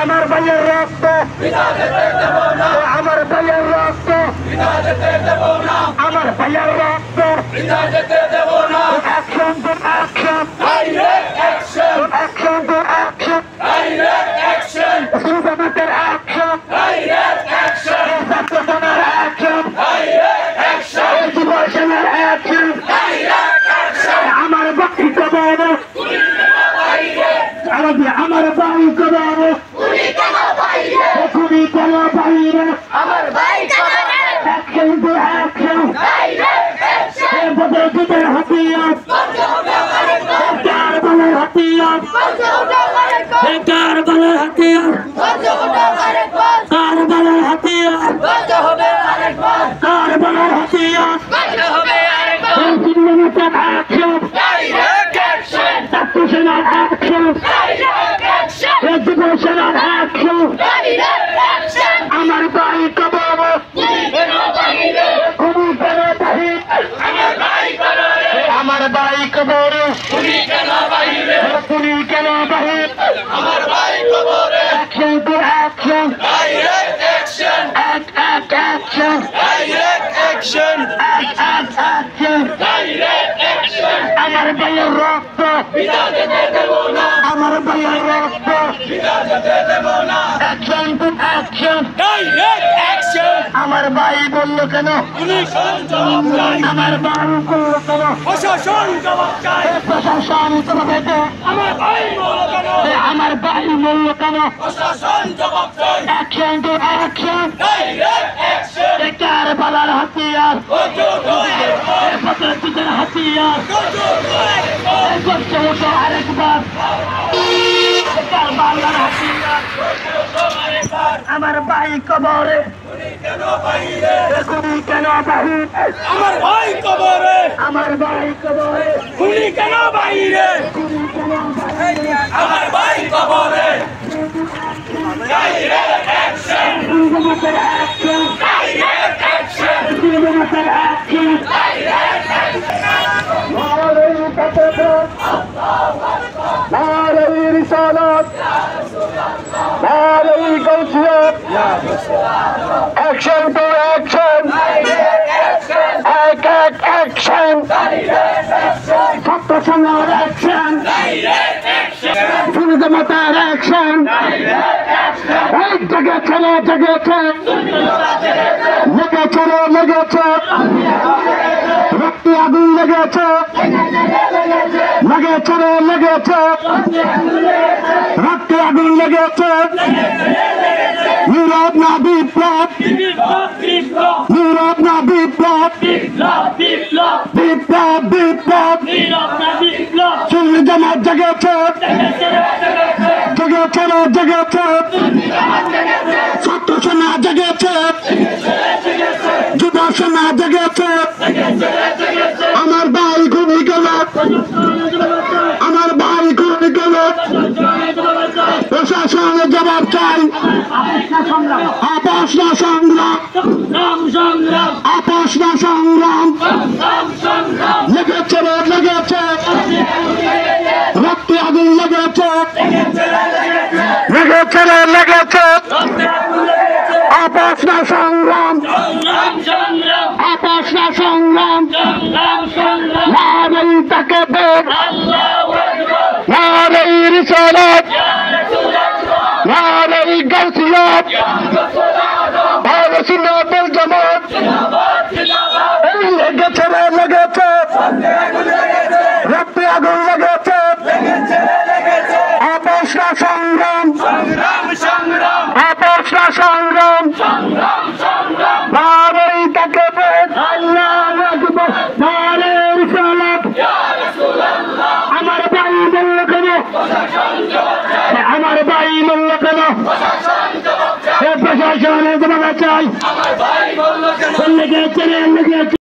আমার ভাইয়ের রক্ত আমার ভাইয়ের রক্ত আমার ভাইয়ের রক্ত action to action direct action action to action direct action সুবামাতের অ্যাকশন ডাইরেক্ট অ্যাকশন ছাত্রসংঘের অ্যাকশন ডাইরেক্ট অ্যাকশন যুবসেনার অ্যাকশন ডাইরেক্ট অ্যাকশন আমার বাকি কবর আমার ভাই কবর খুবই কেন বাইরে আমার ভাই অ্যাকশন টু অ্যাকশন বদলদের হাতিয়ার কারবালার হাতিয়ার কারবালার হাতিয়ার কারবালার হাতিয়ার কারবালার হাতিয়ার ছাত্রসেনার অ্যাকশন যুবসেনার অ্যাকশন আমার ভাই কবর আমার ভাই কবর তুমি কেন বাহির আমার ভাই কবর action to action direct action action direct action action direct action আমার ভাইয়ের রক্ত বিনা যেতে দেব না আমার ভাইয়ের রক্ত বিনা যেতে দেব না action to action direct action আমার ভাই বললো কেন পুলিশ জবাব চাই আমার ভাই বললো কেন প্রশাসন জবাব চাই প্রশাসন জবাব চাই আমার ভাই বললো কেন আমার ভাই বললো কেন প্রশাসন জবাব চাই action to action direct action কারবালার হাতিয়ার বদলদের হাতিয়ার করছে আরেকবার কারবালার হাতিয়ার আমার ভাই কবরে খুনি কেন বাহির আমার ভাই কবরে আমার ভাই কবরে খুনি কেন বাহিরে আমার ভাই কবরে direct action action direct action action direct action নারে তাকবীর আল্লাহু আকবার নারে রিসালাত ইয়া রাসূলুল্লাহ নারে গাউসিয়ত ইয়া রাসূলুল্লাহ action to action direct action action direct action ছাত্রসংঘের অ্যাকশন ডাইরেক্ট অ্যাকশন সুনির্মাতার অ্যাকশন ডাইরেক্ট অ্যাকশন এই জগেছে লেগেছে রক্তে আগুন লেগেছে রক্তে আগুন লেগেছে নীরব না বিপ্লব বিপ্লব বিপ্লব বিপ্লব বিপ্লব বিপ্লব নীরবতা বিপ্লব সুন্নি জামাত জেগেছে জেগেছে রে জেগেছে ছাত্র সেনা জেগেছে যুব সেনা জেগেছে আমার ভাই খুবই গেল আমার ভাই খুবই গেল প্রশাসনের জবাব চাই আপোষ না সংগ্রাম আপোষ না সংগ্রাম লেগেছে রে লেগেছে রক্তে আগুন লেগেছে লেগেছে রে লেগেছে আপোষ না সংগ্রাম আপোষ না সংগ্রাম নারী তাকে বেগ নারী রিসালাত নারী গাউসিয়াত আহলে সুন্নাত ওয়াল জামাত লেগেছে রে লেগেছে রক্তে আগুন লেগেছে আপোষ না সংগ্রাম আপোষ না সংগ্রাম নারী তাকে বেগ আল্লাহু আকবার নারী রিসালাত আমার ভাই বলল কেন আমার ভাই বলল কেন প্রশাসনের জবাব চাই লেগেছে রে লেগেছে